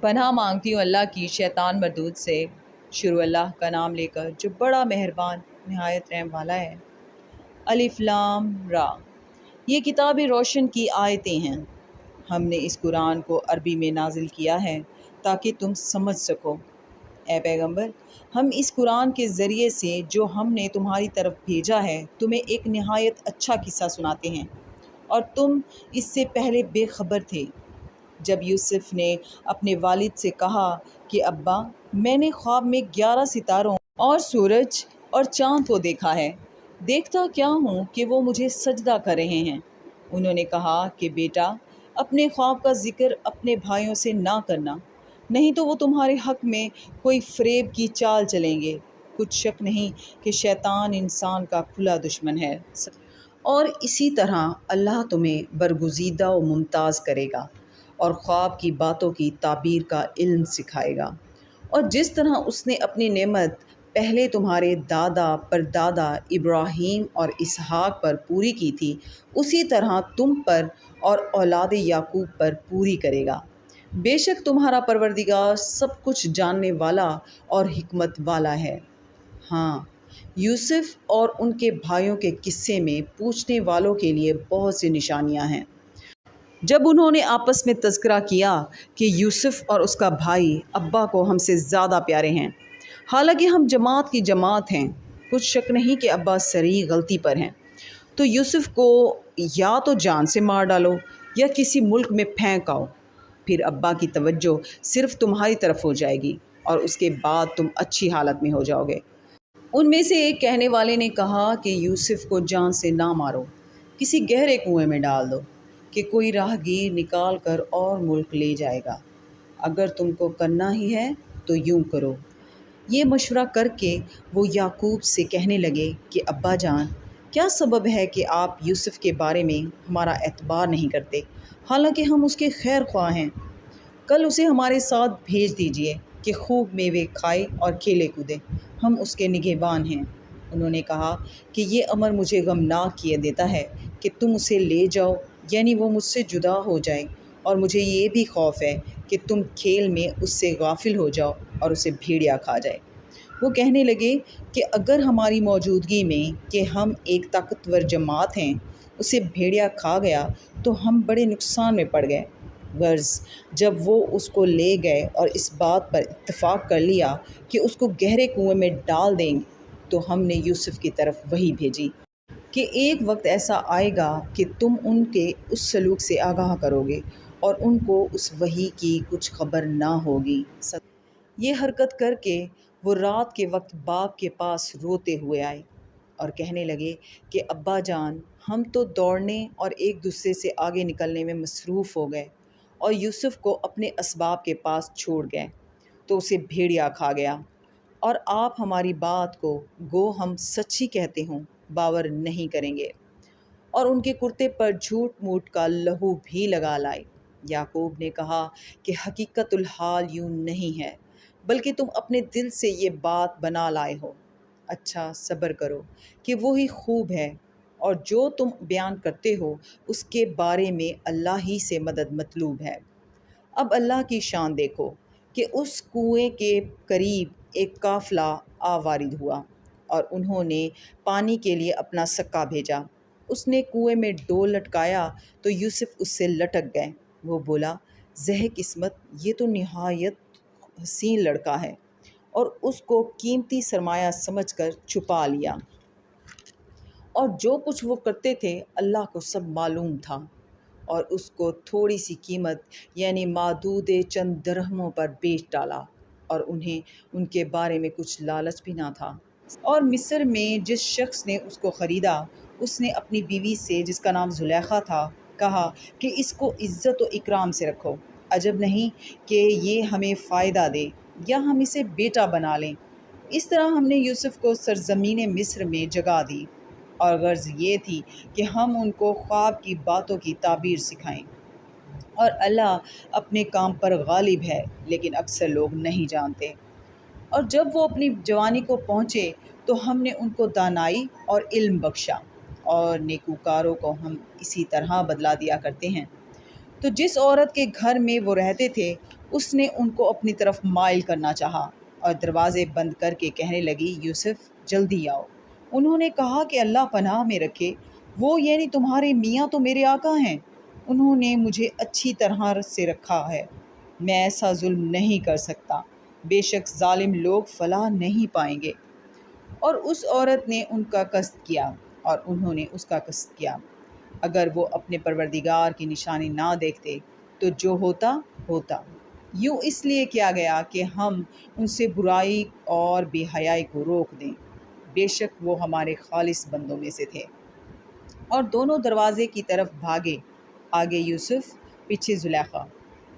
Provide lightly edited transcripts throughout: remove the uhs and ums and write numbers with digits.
پناہ مانگتی ہوں اللہ کی شیطان مردود سے۔ شروع اللہ کا نام لے کر جو بڑا مہربان نہایت رحم والا ہے۔ الف لام را، یہ کتاب روشن کی آیتیں ہیں۔ ہم نے اس قرآن کو عربی میں نازل کیا ہے تاکہ تم سمجھ سکو۔ اے پیغمبر، ہم اس قرآن کے ذریعے سے جو ہم نے تمہاری طرف بھیجا ہے تمہیں ایک نہایت اچھا قصہ سناتے ہیں، اور تم اس سے پہلے بے خبر تھے۔ جب یوسف نے اپنے والد سے کہا کہ ابا، میں نے خواب میں 11 ستاروں اور سورج اور چاند کو دیکھا ہے، دیکھتا کیا ہوں کہ وہ مجھے سجدہ کر رہے ہیں۔ انہوں نے کہا کہ بیٹا، اپنے خواب کا ذکر اپنے بھائیوں سے نہ کرنا، نہیں تو وہ تمہارے حق میں کوئی فریب کی چال چلیں گے۔ کچھ شک نہیں کہ شیطان انسان کا کھلا دشمن ہے، اور اسی طرح اللہ تمہیں برگزیدہ و ممتاز کرے گا اور خواب کی باتوں کی تعبیر کا علم سکھائے گا۔ اور جس طرح اس نے اپنی نعمت پہلے تمہارے دادا پردادا ابراہیم اور اسحاق پر پوری کی تھی، اسی طرح تم پر اور اولاد یعقوب پر پوری کرے گا۔ بے شک تمہارا پروردگار سب کچھ جاننے والا اور حکمت والا ہے۔ ہاں، یوسف اور ان کے بھائیوں کے قصے میں پوچھنے والوں کے لیے بہت سی نشانیاں ہیں۔ جب انہوں نے آپس میں تذکرہ کیا کہ یوسف اور اس کا بھائی ابا کو ہم سے زیادہ پیارے ہیں، حالانکہ ہم جماعت کی جماعت ہیں، کچھ شک نہیں کہ ابا صریح غلطی پر ہیں، تو یوسف کو یا تو جان سے مار ڈالو یا کسی ملک میں پھینک آؤ، پھر ابا کی توجہ صرف تمہاری طرف ہو جائے گی اور اس کے بعد تم اچھی حالت میں ہو جاؤ گے۔ ان میں سے ایک کہنے والے نے کہا کہ یوسف کو جان سے نہ مارو، کسی گہرے کنویں میں ڈال دو کہ کوئی راہ گیر نکال کر اور ملک لے جائے گا۔ اگر تم کو کرنا ہی ہے تو یوں کرو۔ یہ مشورہ کر کے وہ یعقوب سے کہنے لگے کہ ابا جان، کیا سبب ہے کہ آپ یوسف کے بارے میں ہمارا اعتبار نہیں کرتے، حالانکہ ہم اس کے خیر خواہ ہیں؟ کل اسے ہمارے ساتھ بھیج دیجیے کہ خوب میوے کھائے اور کھیلے کودے، ہم اس کے نگہبان ہیں۔ انہوں نے کہا کہ یہ امر مجھے غمناک کیے دیتا ہے کہ تم اسے لے جاؤ، یعنی وہ مجھ سے جدا ہو جائے، اور مجھے یہ بھی خوف ہے کہ تم کھیل میں اس سے غافل ہو جاؤ اور اسے بھیڑیا کھا جائے۔ وہ کہنے لگے کہ اگر ہماری موجودگی میں کہ ہم ایک طاقتور جماعت ہیں اسے بھیڑیا کھا گیا تو ہم بڑے نقصان میں پڑ گئے۔ غرض جب وہ اس کو لے گئے اور اس بات پر اتفاق کر لیا کہ اس کو گہرے کنویں میں ڈال دیں گے، تو ہم نے یوسف کی طرف وحی بھیجی کہ ایک وقت ایسا آئے گا کہ تم ان کے اس سلوک سے آگاہ کرو گے اور ان کو اس وحی کی کچھ خبر نہ ہوگی۔ یہ حرکت کر کے وہ رات کے وقت باپ کے پاس روتے ہوئے آئے اور کہنے لگے کہ ابا جان، ہم تو دوڑنے اور ایک دوسرے سے آگے نکلنے میں مصروف ہو گئے اور یوسف کو اپنے اسباب کے پاس چھوڑ گئے تو اسے بھیڑیا کھا گیا، اور آپ ہماری بات کو گو ہم سچی کہتے ہوں باور نہیں کریں گے، اور ان کے کرتے پر جھوٹ موٹ کا لہو بھی لگا لائے۔ یعقوب نے کہا کہ حقیقت الحال یوں نہیں ہے، بلکہ تم اپنے دل سے یہ بات بنا لائے ہو۔ اچھا صبر کرو کہ وہی خوب ہے، اور جو تم بیان کرتے ہو اس کے بارے میں اللہ ہی سے مدد مطلوب ہے۔ اب اللہ کی شان دیکھو کہ اس کنویں کے قریب ایک قافلہ آ وارد ہوا، اور انہوں نے پانی کے لیے اپنا سکہ بھیجا۔ اس نے کنویں میں ڈول لٹکایا تو یوسف اس سے لٹک گئے۔ وہ بولا، زہ قسمت، یہ تو نہایت حسین لڑکا ہے، اور اس کو قیمتی سرمایہ سمجھ کر چھپا لیا۔ اور جو کچھ وہ کرتے تھے اللہ کو سب معلوم تھا، اور اس کو تھوڑی سی قیمت یعنی معدود چند درہموں پر بیچ ڈالا، اور انہیں ان کے بارے میں کچھ لالچ بھی نہ تھا۔ اور مصر میں جس شخص نے اس کو خریدا، اس نے اپنی بیوی سے جس کا نام زلیخا تھا کہا کہ اس کو عزت و اکرام سے رکھو، عجب نہیں کہ یہ ہمیں فائدہ دے یا ہم اسے بیٹا بنا لیں۔ اس طرح ہم نے یوسف کو سرزمین مصر میں جگہ دی، اور غرض یہ تھی کہ ہم ان کو خواب کی باتوں کی تعبیر سکھائیں۔ اور اللہ اپنے کام پر غالب ہے، لیکن اکثر لوگ نہیں جانتے۔ اور جب وہ اپنی جوانی کو پہنچے تو ہم نے ان کو دانائی اور علم بخشا، اور نیکوکاروں کو ہم اسی طرح بدلا دیا کرتے ہیں۔ تو جس عورت کے گھر میں وہ رہتے تھے اس نے ان کو اپنی طرف مائل کرنا چاہا اور دروازے بند کر کے کہنے لگی، یوسف جلدی آؤ۔ انہوں نے کہا کہ اللہ پناہ میں رکھے، وہ یعنی تمہارے میاں تو میرے آقا ہیں، انہوں نے مجھے اچھی طرح سے رکھا ہے، میں ایسا ظلم نہیں کر سکتا، بے شک ظالم لوگ فلاح نہیں پائیں گے۔ اور اس عورت نے ان کا قصد کیا اور انہوں نے اس کا قصد کیا۔ اگر وہ اپنے پروردگار کی نشانی نہ دیکھتے تو جو ہوتا ہوتا، یوں اس لیے کیا گیا کہ ہم ان سے برائی اور بے حیائی کو روک دیں، بے شک وہ ہمارے خالص بندوں میں سے تھے۔ اور دونوں دروازے کی طرف بھاگے، آگے یوسف پیچھے زلیخا،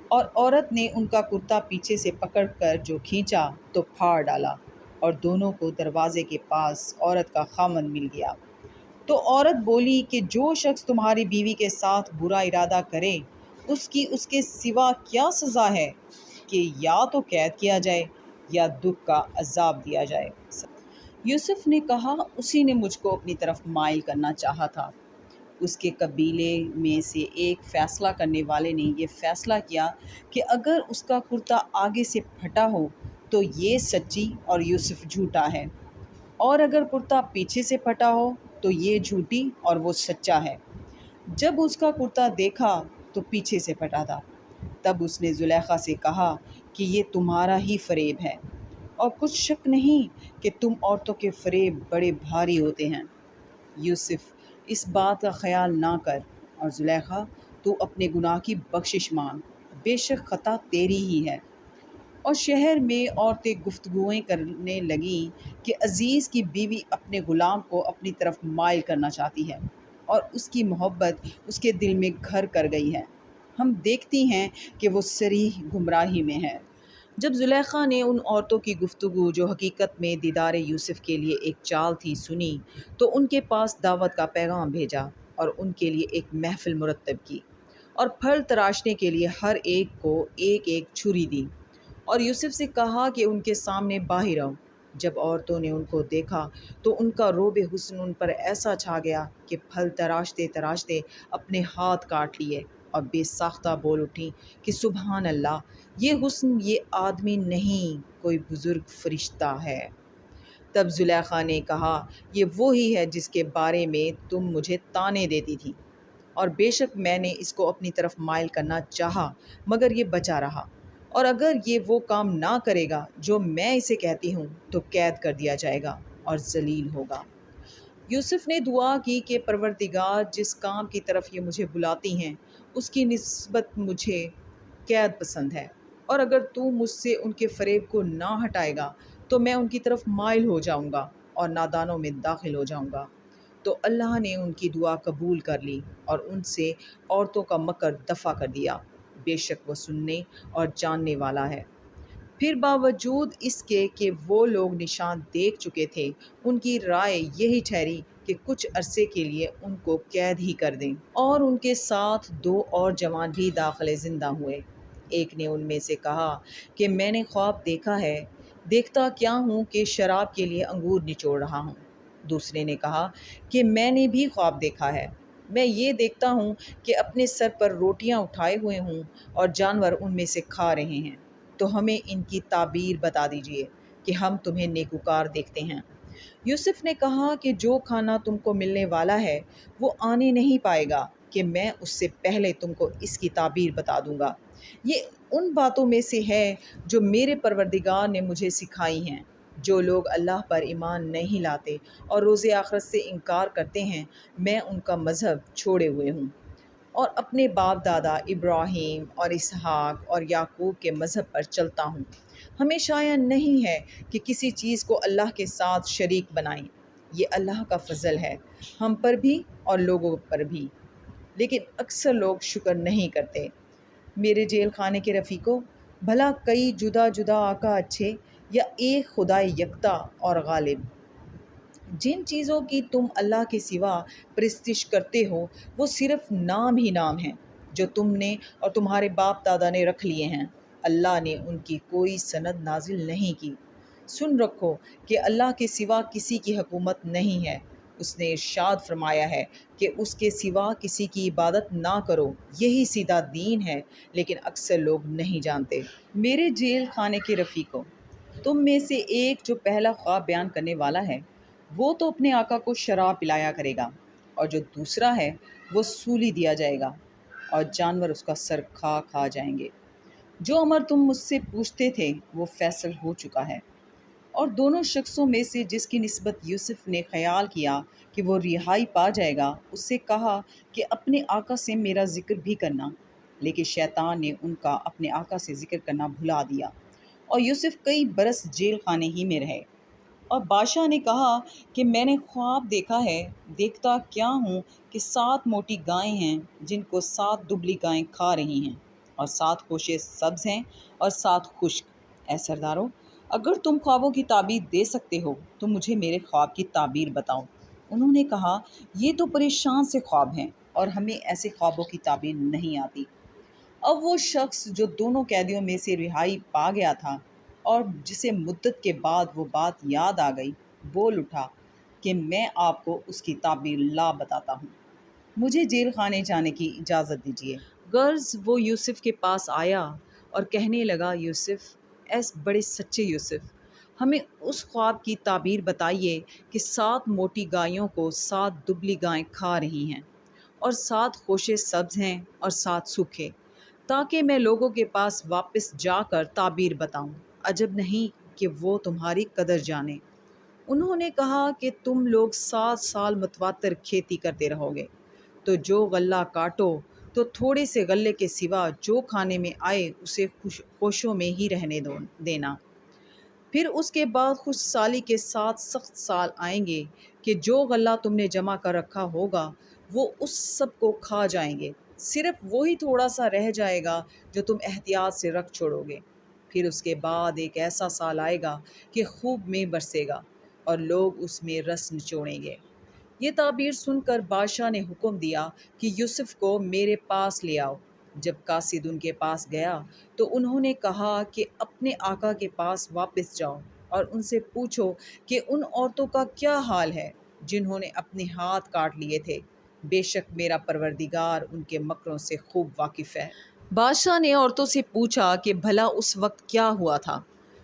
اور عورت نے ان کا کرتا پیچھے سے پکڑ کر جو کھینچا تو پھاڑ ڈالا، اور دونوں کو دروازے کے پاس عورت کا خامند مل گیا۔ تو عورت بولی کہ جو شخص تمہاری بیوی کے ساتھ برا ارادہ کرے اس کی اس کے سوا کیا سزا ہے کہ یا تو قید کیا جائے یا دکھ کا عذاب دیا جائے۔ یوسف نے کہا، اسی نے مجھ کو اپنی طرف مائل کرنا چاہا تھا۔ اس کے قبیلے میں سے ایک فیصلہ کرنے والے نے یہ فیصلہ کیا کہ اگر اس کا کرتا آگے سے پھٹا ہو تو یہ سچی اور یوسف جھوٹا ہے، اور اگر کرتا پیچھے سے پھٹا ہو تو یہ جھوٹی اور وہ سچا ہے۔ جب اس کا کرتا دیکھا تو پیچھے سے پھٹا تھا، تب اس نے زلیخا سے کہا کہ یہ تمہارا ہی فریب ہے، اور کچھ شک نہیں کہ تم عورتوں کے فریب بڑے بھاری ہوتے ہیں۔ یوسف، اس بات کا خیال نہ کر، اور زلیخا تو اپنے گناہ کی بخشش مانگ، بے شک خطا تیری ہی ہے۔ اور شہر میں عورتیں گفتگویں کرنے لگیں کہ عزیز کی بیوی اپنے غلام کو اپنی طرف مائل کرنا چاہتی ہے اور اس کی محبت اس کے دل میں گھر کر گئی ہے، ہم دیکھتی ہیں کہ وہ صریح گمراہی میں ہے۔ جب زلیخا نے ان عورتوں کی گفتگو جو حقیقت میں دیدار یوسف کے لیے ایک چال تھی سنی تو ان کے پاس دعوت کا پیغام بھیجا اور ان کے لیے ایک محفل مرتب کی اور پھل تراشنے کے لیے ہر ایک کو ایک ایک چھری دی، اور یوسف سے کہا کہ ان کے سامنے باہر آؤ۔ جب عورتوں نے ان کو دیکھا تو ان کا روب حسن ان پر ایسا چھا گیا کہ پھل تراشتے تراشتے اپنے ہاتھ کاٹ لیے اور بے ساختہ بول اٹھی کہ سبحان اللہ، یہ حسن یہ آدمی نہیں، کوئی بزرگ فرشتہ ہے۔ تب زلیخا نے کہا، یہ وہی ہے جس کے بارے میں تم مجھے طعنے دیتی تھی، اور بے شک میں نے اس کو اپنی طرف مائل کرنا چاہا مگر یہ بچا رہا، اور اگر یہ وہ کام نہ کرے گا جو میں اسے کہتی ہوں تو قید کر دیا جائے گا اور ذلیل ہوگا۔ یوسف نے دعا کی کہ پروردگار، جس کام کی طرف یہ مجھے بلاتی ہیں اس کی نسبت مجھے قید پسند ہے، اور اگر تو مجھ سے ان کے فریب کو نہ ہٹائے گا تو میں ان کی طرف مائل ہو جاؤں گا اور نادانوں میں داخل ہو جاؤں گا۔ تو اللہ نے ان کی دعا قبول کر لی اور ان سے عورتوں کا مکر دفع کر دیا، بے شک وہ سننے اور جاننے والا ہے۔ پھر باوجود اس کے کہ وہ لوگ نشان دیکھ چکے تھے، ان کی رائے یہی ٹھہری کہ کچھ عرصے کے لیے ان کو قید ہی کر دیں، اور ان کے ساتھ دو اور جوان بھی داخل زندہ ہوئے۔ ایک نے ان میں سے کہا کہ میں نے خواب دیکھا ہے، دیکھتا کیا ہوں کہ شراب کے لیے انگور نچوڑ رہا ہوں۔ دوسرے نے کہا کہ میں نے بھی خواب دیکھا ہے، میں یہ دیکھتا ہوں کہ اپنے سر پر روٹیاں اٹھائے ہوئے ہوں اور جانور ان میں سے کھا رہے ہیں، تو ہمیں ان کی تعبیر بتا دیجئے کہ ہم تمہیں نیکوکار دیکھتے ہیں۔ یوسف نے کہا کہ جو کھانا تم کو ملنے والا ہے وہ آنے نہیں پائے گا کہ میں اس سے پہلے تم کو اس کی تعبیر بتا دوں گا۔ یہ ان باتوں میں سے ہے جو میرے پروردگار نے مجھے سکھائی ہیں۔ جو لوگ اللہ پر ایمان نہیں لاتے اور روز آخرت سے انکار کرتے ہیں، میں ان کا مذہب چھوڑے ہوئے ہوں اور اپنے باپ دادا ابراہیم اور اسحاق اور یعقوب کے مذہب پر چلتا ہوں۔ ہمیں شایع نہیں ہے کہ کسی چیز کو اللہ کے ساتھ شریک بنائیں، یہ اللہ کا فضل ہے ہم پر بھی اور لوگوں پر بھی، لیکن اکثر لوگ شکر نہیں کرتے۔ میرے جیل خانے کے رفیقوں، بھلا کئی جدا جدا آقا اچھے یا ایک خدا یکتا اور غالب؟ جن چیزوں کی تم اللہ کے سوا پرستش کرتے ہو وہ صرف نام ہی نام ہیں جو تم نے اور تمہارے باپ دادا نے رکھ لیے ہیں، اللہ نے ان کی کوئی سند نازل نہیں کی۔ سن رکھو کہ اللہ کے سوا کسی کی حکومت نہیں ہے، اس نے ارشاد فرمایا ہے کہ اس کے سوا کسی کی عبادت نہ کرو، یہی سیدھا دین ہے، لیکن اکثر لوگ نہیں جانتے۔ میرے جیل خانے کے رفیقوں، تم میں سے ایک جو پہلا خواب بیان کرنے والا ہے وہ تو اپنے آقا کو شراب پلایا کرے گا، اور جو دوسرا ہے وہ سولی دیا جائے گا اور جانور اس کا سر کھا کھا جائیں گے۔ جو امر تم مجھ سے پوچھتے تھے وہ فیصل ہو چکا ہے۔ اور دونوں شخصوں میں سے جس کی نسبت یوسف نے خیال کیا کہ وہ رہائی پا جائے گا، اس سے کہا کہ اپنے آقا سے میرا ذکر بھی کرنا، لیکن شیطان نے ان کا اپنے آقا سے ذکر کرنا بھلا دیا، اور یوسف کئی برس جیل خانے ہی میں رہے۔ اور بادشاہ نے کہا کہ میں نے خواب دیکھا ہے، دیکھتا کیا ہوں کہ 7 موٹی گائیں ہیں جن کو 7 دبلی گائیں کھا رہی ہیں، اور 7 خوشے سبز ہیں اور 7 خشک۔ اے سردارو، اگر تم خوابوں کی تعبیر دے سکتے ہو تو مجھے میرے خواب کی تعبیر بتاؤ۔ انہوں نے کہا یہ تو پریشان سے خواب ہیں اور ہمیں ایسے خوابوں کی تعبیر نہیں آتی۔ اب وہ شخص جو دونوں قیدیوں میں سے رہائی پا گیا تھا اور جسے مدت کے بعد وہ بات یاد آ گئی، بول اٹھا کہ میں آپ کو اس کی تعبیر لا بتاتا ہوں، مجھے جیل خانے جانے کی اجازت دیجیے۔ غرض وہ یوسف کے پاس آیا اور کہنے لگا، یوسف، ایس بڑے سچے یوسف، ہمیں اس خواب کی تعبیر بتائیے کہ 7 موٹی گایوں کو 7 دبلی گائیں کھا رہی ہیں، اور 7 خوشے سبز ہیں اور 7 سوکھے، تاکہ میں لوگوں کے پاس واپس جا کر تعبیر بتاؤں۔ عجب نہیں کہ وہ تمہاری قدر جانے۔ انہوں نے کہا کہ تم لوگ 7 سال متواتر کھیتی کرتے رہو گے، تو جو غلہ کاٹو تو تھوڑے سے غلے کے سوا جو کھانے میں آئے اسے خوشوں میں ہی رہنے دینا۔ پھر اس کے بعد خوش سالی کے 7 سخت سال آئیں گے کہ جو غلہ تم نے جمع کر رکھا ہوگا وہ اس سب کو کھا جائیں گے، صرف وہی تھوڑا سا رہ جائے گا جو تم احتیاط سے رکھ چھوڑو گے۔ پھر اس کے بعد ایک ایسا سال آئے گا کہ خوب میں برسے گا اور لوگ اس میں رس نچوڑیں گے۔ یہ تعبیر سن کر بادشاہ نے حکم دیا کہ یوسف کو میرے پاس لے آؤ۔ جب قاصد ان کے پاس گیا تو انہوں نے کہا کہ اپنے آقا کے پاس واپس جاؤ اور ان سے پوچھو کہ ان عورتوں کا کیا حال ہے جنہوں نے اپنے ہاتھ کاٹ لیے تھے، بے شک میرا پروردگار ان کے مکروں سے خوب واقف ہے۔ بادشاہ نے عورتوں سے پوچھا کہ بھلا اس وقت کیا ہوا تھا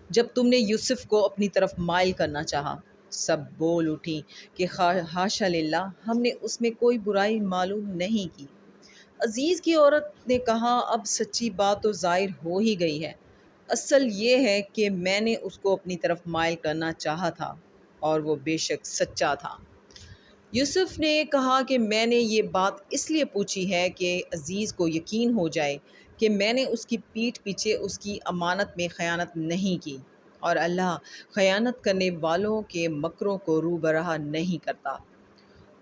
جب تم نے یوسف کو اپنی طرف مائل کرنا چاہا؟ سب بول اٹھی کہ حاشا للہ، ہم نے اس میں کوئی برائی معلوم نہیں کی۔ عزیز کی عورت نے کہا اب سچی بات تو ظاہر ہو ہی گئی ہے، اصل یہ ہے کہ میں نے اس کو اپنی طرف مائل کرنا چاہا تھا اور وہ بے شک سچا تھا۔ یوسف نے کہا کہ میں نے یہ بات اس لیے پوچھی ہے کہ عزیز کو یقین ہو جائے کہ میں نے اس کی پیٹھ پیچھے اس کی امانت میں خیانت نہیں کی، اور اللہ خیانت کرنے والوں کے مکروں کو روبراہ نہیں کرتا۔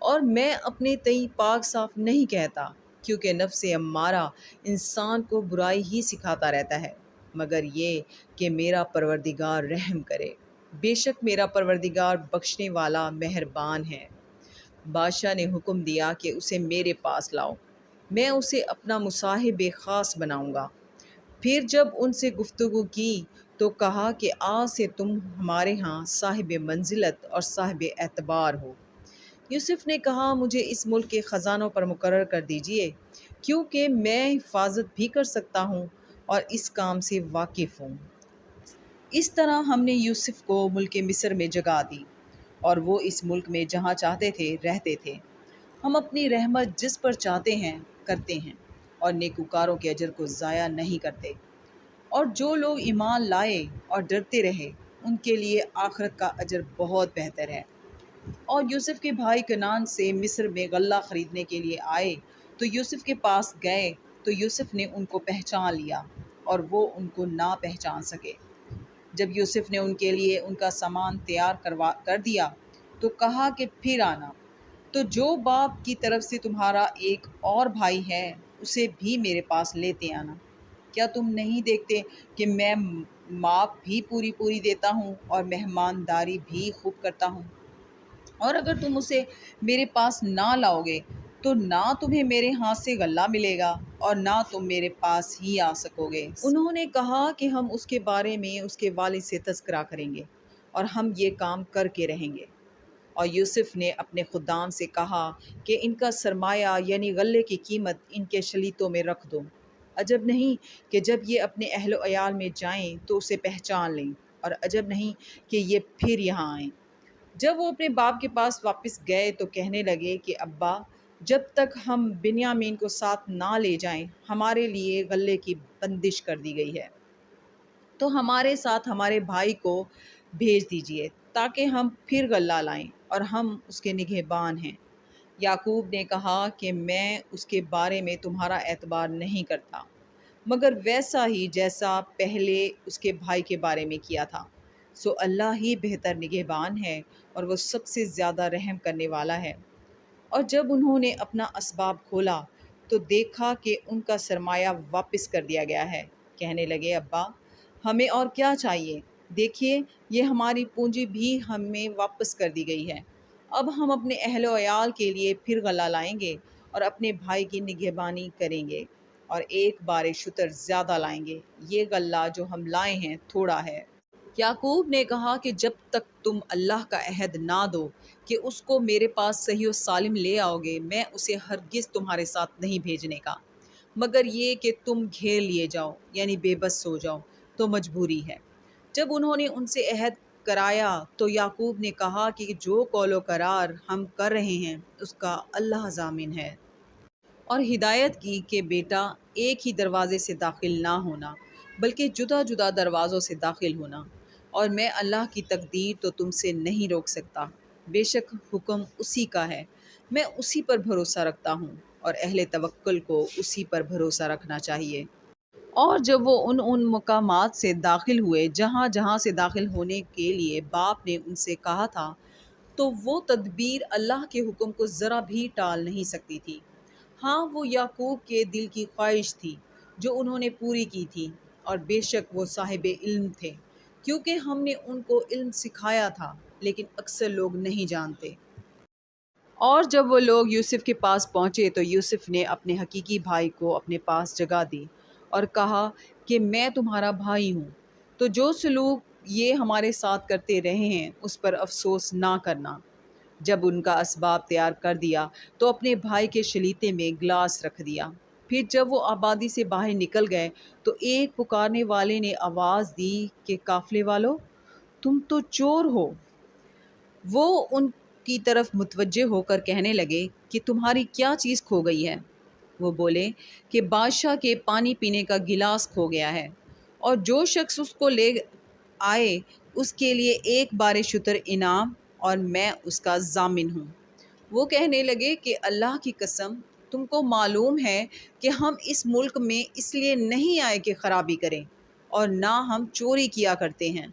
اور میں اپنے تئیں پاک صاف نہیں کہتا، کیونکہ نفس امارہ انسان کو برائی ہی سکھاتا رہتا ہے، مگر یہ کہ میرا پروردگار رحم کرے، بے شک میرا پروردگار بخشنے والا مہربان ہے۔ بادشاہ نے حکم دیا کہ اسے میرے پاس لاؤ، میں اسے اپنا مصاحب خاص بناؤں گا۔ پھر جب ان سے گفتگو کی تو کہا کہ آج سے تم ہمارے ہاں صاحب منزلت اور صاحب اعتبار ہو۔ یوسف نے کہا مجھے اس ملک کے خزانوں پر مقرر کر دیجیے، کیونکہ میں حفاظت بھی کر سکتا ہوں اور اس کام سے واقف ہوں۔ اس طرح ہم نے یوسف کو ملک مصر میں جگہ دی، اور وہ اس ملک میں جہاں چاہتے تھے رہتے تھے۔ ہم اپنی رحمت جس پر چاہتے ہیں کرتے ہیں، اور نیکوکاروں کے اجر کو ضائع نہیں کرتے۔ اور جو لوگ ایمان لائے اور ڈرتے رہے ان کے لیے آخرت کا اجر بہت بہتر ہے۔ اور یوسف کے بھائی کنعان سے مصر میں غلہ خریدنے کے لیے آئے تو یوسف کے پاس گئے تو یوسف نے ان کو پہچان لیا اور وہ ان کو نہ پہچان سکے۔ جب یوسف نے ان کے لیے ان کا سامان تیار کر دیا تو کہا کہ پھر آنا، تو جو باپ کی طرف سے تمہارا ایک اور بھائی ہے اسے بھی میرے پاس لیتے آنا۔ کیا تم نہیں دیکھتے کہ میں ماپ بھی پوری دیتا ہوں اور مہمانداری بھی خوب کرتا ہوں؟ اور اگر تم اسے میرے پاس نہ لاؤ گے تو نہ تمہیں میرے ہاتھ سے غلہ ملے گا اور نہ تم میرے پاس ہی آ سکو گے۔ انہوں نے کہا کہ ہم اس کے بارے میں اس کے والد سے تذکرہ کریں گے اور ہم یہ کام کر کے رہیں گے۔ اور یوسف نے اپنے خدام سے کہا کہ ان کا سرمایہ یعنی غلے کی قیمت ان کے شلیتوں میں رکھ دو۔ عجب نہیں کہ جب یہ اپنے اہل و عیال میں جائیں تو اسے پہچان لیں، اور عجب نہیں کہ یہ پھر یہاں آئیں۔ جب وہ اپنے باپ کے پاس واپس گئے تو کہنے لگے کہ ابا، جب تک ہم بنیامین کو ساتھ نہ لے جائیں ہمارے لیے غلے کی بندش کر دی گئی ہے، تو ہمارے ساتھ ہمارے بھائی کو بھیج دیجئے تاکہ ہم پھر غلہ لائیں، اور ہم اس کے نگہبان ہیں۔ یعقوب نے کہا کہ میں اس کے بارے میں تمہارا اعتبار نہیں کرتا، مگر ویسا ہی جیسا پہلے اس کے بھائی کے بارے میں کیا تھا، سو اللہ ہی بہتر نگہبان ہے اور وہ سب سے زیادہ رحم کرنے والا ہے۔ اور جب انہوں نے اپنا اسباب کھولا تو دیکھا کہ ان کا سرمایہ واپس کر دیا گیا ہے۔ کہنے لگے ابا، ہمیں اور کیا چاہیے؟ دیکھیے، یہ ہماری پونجی بھی ہمیں واپس کر دی گئی ہے۔ اب ہم اپنے اہل و عیال کے لیے پھر غلہ لائیں گے اور اپنے بھائی کی نگہبانی کریں گے، اور ایک بار شتر زیادہ لائیں گے۔ یہ غلہ جو ہم لائے ہیں تھوڑا ہے۔ یعقوب نے کہا کہ جب تک تم اللہ کا عہد نہ دو کہ اس کو میرے پاس صحیح و سالم لے آؤ گے، میں اسے ہرگز تمہارے ساتھ نہیں بھیجنے کا، مگر یہ کہ تم گھیر لیے جاؤ یعنی بے بس ہو جاؤ تو مجبوری ہے۔ جب انہوں نے ان سے عہد کرایا تو یعقوب نے کہا کہ جو قول و قرار ہم کر رہے ہیں اس کا اللہ ضامن ہے، اور ہدایت کی کہ بیٹا ایک ہی دروازے سے داخل نہ ہونا بلکہ جدا جدا دروازوں سے داخل ہونا، اور میں اللہ کی تقدیر تو تم سے نہیں روک سکتا۔ بے شک حکم اسی کا ہے، میں اسی پر بھروسہ رکھتا ہوں، اور اہل توکل کو اسی پر بھروسہ رکھنا چاہیے۔ اور جب وہ ان مقامات سے داخل ہوئے جہاں جہاں سے داخل ہونے کے لیے باپ نے ان سے کہا تھا، تو وہ تدبیر اللہ کے حکم کو ذرا بھی ٹال نہیں سکتی تھی۔ ہاں، وہ یعقوب کے دل کی خواہش تھی جو انہوں نے پوری کی تھی، اور بے شک وہ صاحب علم تھے، کیونکہ ہم نے ان کو علم سکھایا تھا، لیکن اکثر لوگ نہیں جانتے۔ اور جب وہ لوگ یوسف کے پاس پہنچے تو یوسف نے اپنے حقیقی بھائی کو اپنے پاس جگہ دی اور کہا کہ میں تمہارا بھائی ہوں، تو جو سلوک یہ ہمارے ساتھ کرتے رہے ہیں اس پر افسوس نہ کرنا۔ جب ان کا اسباب تیار کر دیا تو اپنے بھائی کے شلیتے میں گلاس رکھ دیا۔ پھر جب وہ آبادی سے باہر نکل گئے تو ایک پکارنے والے نے آواز دی کہ قافلے والو، تم تو چور ہو۔ وہ ان کی طرف متوجہ ہو کر کہنے لگے کہ تمہاری کیا چیز کھو گئی ہے؟ وہ بولے کہ بادشاہ کے پانی پینے کا گلاس کھو گیا ہے، اور جو شخص اس کو لے آئے اس کے لیے ایک بار شتر انعام، اور میں اس کا ضامن ہوں۔ وہ کہنے لگے کہ اللہ کی قسم، تم کو معلوم ہے کہ ہم اس ملک میں اس لیے نہیں آئے کہ خرابی کریں، اور نہ ہم چوری کیا کرتے ہیں۔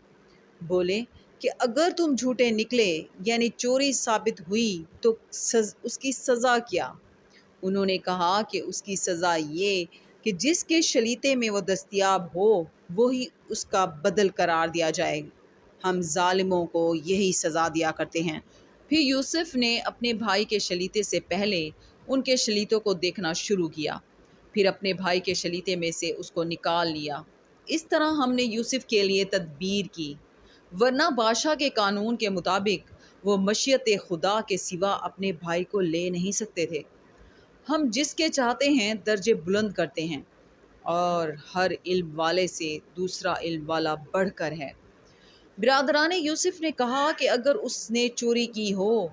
بولے کہ اگر تم جھوٹے نکلے یعنی چوری ثابت ہوئی تو اس کی سزا کیا؟ انہوں نے کہا کہ اس کی سزا یہ کہ جس کے شلیتے میں وہ دستیاب ہو وہی اس کا بدل قرار دیا جائے۔ ہم ظالموں کو یہی سزا دیا کرتے ہیں۔ پھر یوسف نے اپنے بھائی کے شلیتے سے پہلے ان کے شلیتوں کو دیکھنا شروع کیا، پھر اپنے بھائی کے شلیتے میں سے اس کو نکال لیا۔ اس طرح ہم نے یوسف کے لیے تدبیر کی، ورنہ بادشاہ کے قانون کے مطابق وہ مشیت خدا کے سوا اپنے بھائی کو لے نہیں سکتے تھے۔ ہم جس کے چاہتے ہیں درجے بلند کرتے ہیں، اور ہر علم والے سے دوسرا علم والا بڑھ کر ہے۔ برادران یوسف نے کہا کہ اگر اس نے چوری کی ہو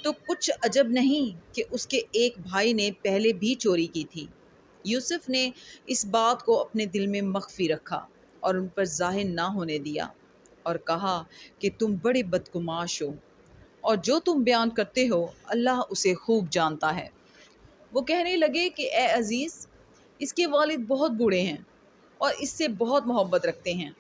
تو کچھ عجب نہیں کہ اس کے ایک بھائی نے پہلے بھی چوری کی تھی۔ یوسف نے اس بات کو اپنے دل میں مخفی رکھا اور ان پر ظاہر نہ ہونے دیا، اور کہا کہ تم بڑے بدگماش ہو، اور جو تم بیان کرتے ہو اللہ اسے خوب جانتا ہے۔ وہ کہنے لگے کہ اے عزیز، اس کے والد بہت بوڑھے ہیں اور اس سے بہت محبت رکھتے ہیں،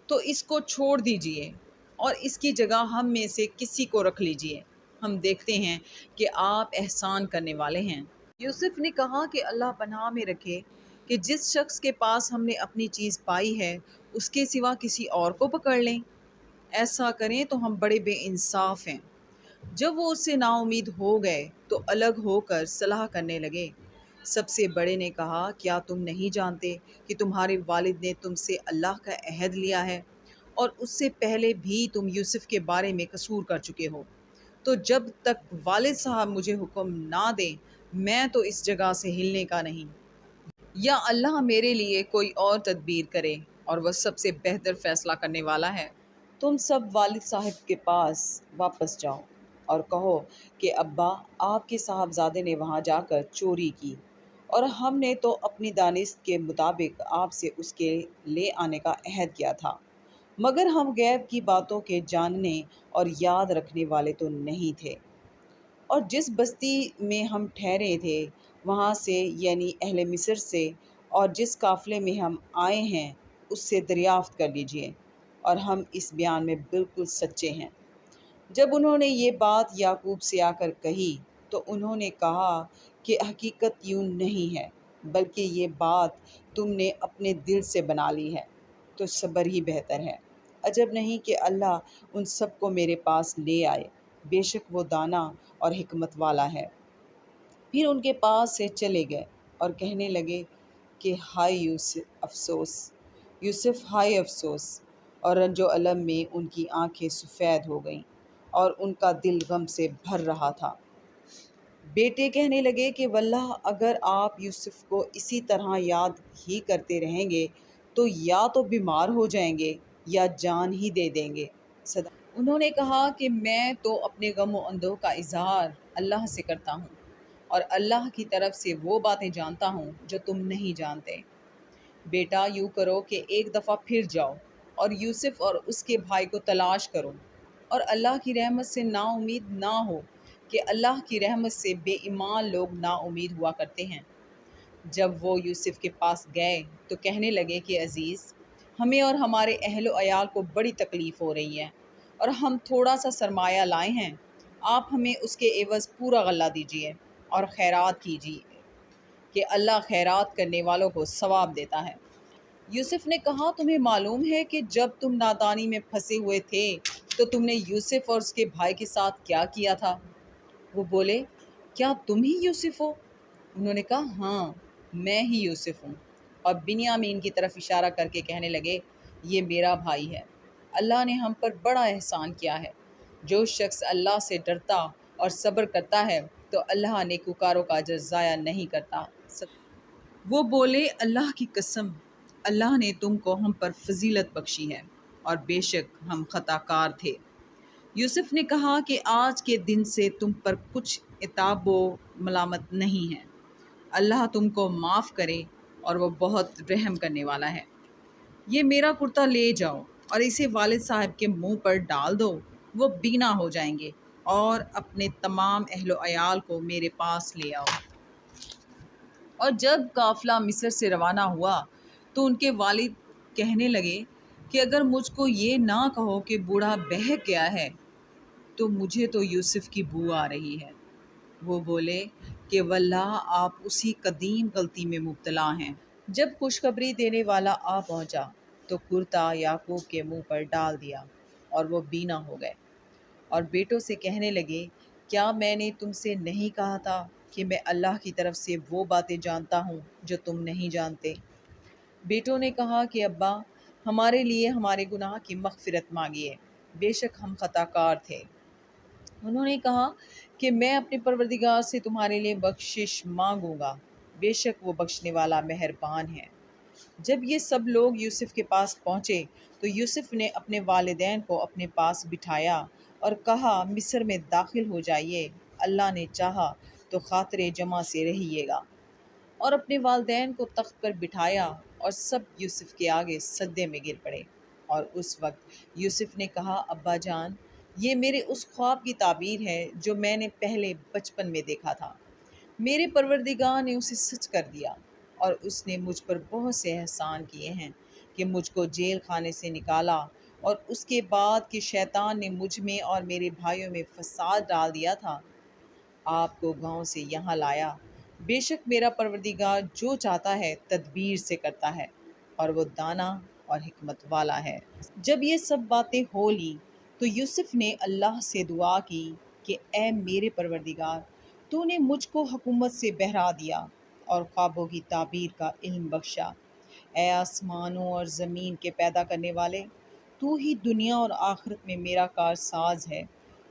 تو اس کو چھوڑ دیجئے اور اس کی جگہ ہم میں سے کسی کو رکھ لیجئے، ہم دیکھتے ہیں کہ آپ احسان کرنے والے ہیں۔ یوسف نے کہا کہ اللہ پناہ میں رکھے کہ جس شخص کے پاس ہم نے اپنی چیز پائی ہے اس کے سوا کسی اور کو پکڑ لیں، ایسا کریں تو ہم بڑے بے انصاف ہیں۔ جب وہ اس سے نا امید ہو گئے تو الگ ہو کر صلح کرنے لگے۔ سب سے بڑے نے کہا کیا تم نہیں جانتے کہ تمہارے والد نے تم سے اللہ کا عہد لیا ہے، اور اس سے پہلے بھی تم یوسف کے بارے میں قصور کر چکے ہو؟ تو جب تک والد صاحب مجھے حکم نہ دیں میں تو اس جگہ سے ہلنے کا نہیں، یا اللہ میرے لیے کوئی اور تدبیر کرے اور وہ سب سے بہتر فیصلہ کرنے والا ہے۔ تم سب والد صاحب کے پاس واپس جاؤ اور کہو کہ ابا، آپ کے صاحبزادے نے وہاں جا کر چوری کی اور ہم نے تو اپنی دانست کے مطابق آپ سے اس کے لے آنے کا عہد کیا تھا، مگر ہم غیب کی باتوں کے جاننے اور یاد رکھنے والے تو نہیں تھے، اور جس بستی میں ہم ٹھہرے تھے وہاں سے یعنی اہل مصر سے اور جس قافلے میں ہم آئے ہیں اس سے دریافت کر لیجئے، اور ہم اس بیان میں بالکل سچے ہیں۔ جب انہوں نے یہ بات یعقوب سے آ کر کہی تو انہوں نے کہا کہ حقیقت یوں نہیں ہے، بلکہ یہ بات تم نے اپنے دل سے بنا لی ہے، تو صبر ہی بہتر ہے۔ عجب نہیں کہ اللہ ان سب کو میرے پاس لے آئے، بے شک وہ دانا اور حکمت والا ہے۔ پھر ان کے پاس سے چلے گئے اور کہنے لگے کہ ہائے یوسف افسوس، یوسف ہائے افسوس، اور رنج و الم میں ان کی آنکھیں سفید ہو گئیں اور ان کا دل غم سے بھر رہا تھا۔ بیٹے کہنے لگے کہ واللہ اگر آپ یوسف کو اسی طرح یاد ہی کرتے رہیں گے تو یا تو بیمار ہو جائیں گے یا جان ہی دے دیں گے۔ انہوں نے کہا کہ میں تو اپنے غم و اندوہ کا اظہار اللہ سے کرتا ہوں، اور اللہ کی طرف سے وہ باتیں جانتا ہوں جو تم نہیں جانتے۔ بیٹا یوں کرو کہ ایک دفعہ پھر جاؤ اور یوسف اور اس کے بھائی کو تلاش کرو، اور اللہ کی رحمت سے نا امید نہ ہو کہ اللہ کی رحمت سے بے ایمان لوگ نا امید ہوا کرتے ہیں۔ جب وہ یوسف کے پاس گئے تو کہنے لگے کہ عزیز، ہمیں اور ہمارے اہل و عیال کو بڑی تکلیف ہو رہی ہے اور ہم تھوڑا سا سرمایہ لائے ہیں، آپ ہمیں اس کے عوض پورا غلہ دیجیے اور خیرات کیجیے کہ اللہ خیرات کرنے والوں کو ثواب دیتا ہے۔ یوسف نے کہا تمہیں معلوم ہے کہ جب تم نادانی میں پھنسے ہوئے تھے تو تم نے یوسف اور اس کے بھائی کے ساتھ کیا کیا تھا؟ وہ بولے کیا تم ہی یوسف ہو؟ انہوں نے کہا ہاں میں ہی یوسف ہوں، اور بنیامین کی طرف اشارہ کر کے کہنے لگے یہ میرا بھائی ہے، اللہ نے ہم پر بڑا احسان کیا ہے۔ جو شخص اللہ سے ڈرتا اور صبر کرتا ہے تو اللہ نیکوکاروں کا اجر ضائع نہیں کرتا۔ وہ بولے اللہ کی قسم، اللہ نے تم کو ہم پر فضیلت بخشی ہے اور بے شک ہم خطا کار تھے۔ یوسف نے کہا کہ آج کے دن سے تم پر کچھ عتاب و ملامت نہیں ہے، اللہ تم کو معاف کرے اور وہ بہت رحم کرنے والا ہے۔ یہ میرا کرتا لے جاؤ اور اسے والد صاحب کے منہ پر ڈال دو، وہ بینا ہو جائیں گے، اور اپنے تمام اہل و عیال کو میرے پاس لے آؤ۔ اور جب قافلہ مصر سے روانہ ہوا تو ان کے والد کہنے لگے کہ اگر مجھ کو یہ نہ کہو کہ بوڑھا بہک گیا ہے تو مجھے تو یوسف کی بو آ رہی ہے۔ وہ بولے کہ واللہ آپ اسی قدیم غلطی میں مبتلا ہیں۔ جب خوشخبری دینے والا آ پہنچا تو کرتا یعقوب کے منہ پر ڈال دیا اور وہ بینا ہو گئے، اور بیٹوں سے کہنے لگے کیا میں نے تم سے نہیں کہا تھا کہ میں اللہ کی طرف سے وہ باتیں جانتا ہوں جو تم نہیں جانتے؟ بیٹوں نے کہا کہ ابا، ہمارے لیے ہمارے گناہ کی مغفرت مانگیے، بے شک ہم خطا کار تھے۔ انہوں نے کہا کہ میں اپنے پروردگار سے تمہارے لیے بخشش مانگوں گا، بے شک وہ بخشنے والا مہربان ہے۔ جب یہ سب لوگ یوسف کے پاس پہنچے تو یوسف نے اپنے والدین کو اپنے پاس بٹھایا اور کہا مصر میں داخل ہو جائیے، اللہ نے چاہا تو خاطر جمع سے رہیے گا، اور اپنے والدین کو تخت پر بٹھایا اور سب یوسف کے آگے سجدے میں گر پڑے۔ اور اس وقت یوسف نے کہا ابا جان، یہ میرے اس خواب کی تعبیر ہے جو میں نے پہلے بچپن میں دیکھا تھا، میرے پروردگار نے اسے سچ کر دیا، اور اس نے مجھ پر بہت سے احسان کیے ہیں کہ مجھ کو جیل خانے سے نکالا، اور اس کے بعد کہ شیطان نے مجھ میں اور میرے بھائیوں میں فساد ڈال دیا تھا آپ کو گاؤں سے یہاں لایا۔ بے شک میرا پروردگار جو چاہتا ہے تدبیر سے کرتا ہے، اور وہ دانا اور حکمت والا ہے۔ جب یہ سب باتیں ہو لیں تو یوسف نے اللہ سے دعا کی کہ اے میرے پروردگار، تو نے مجھ کو حکومت سے بہرا دیا اور خوابوں کی تعبیر کا علم بخشا۔ اے آسمانوں اور زمین کے پیدا کرنے والے، تو ہی دنیا اور آخرت میں میرا کارساز ہے،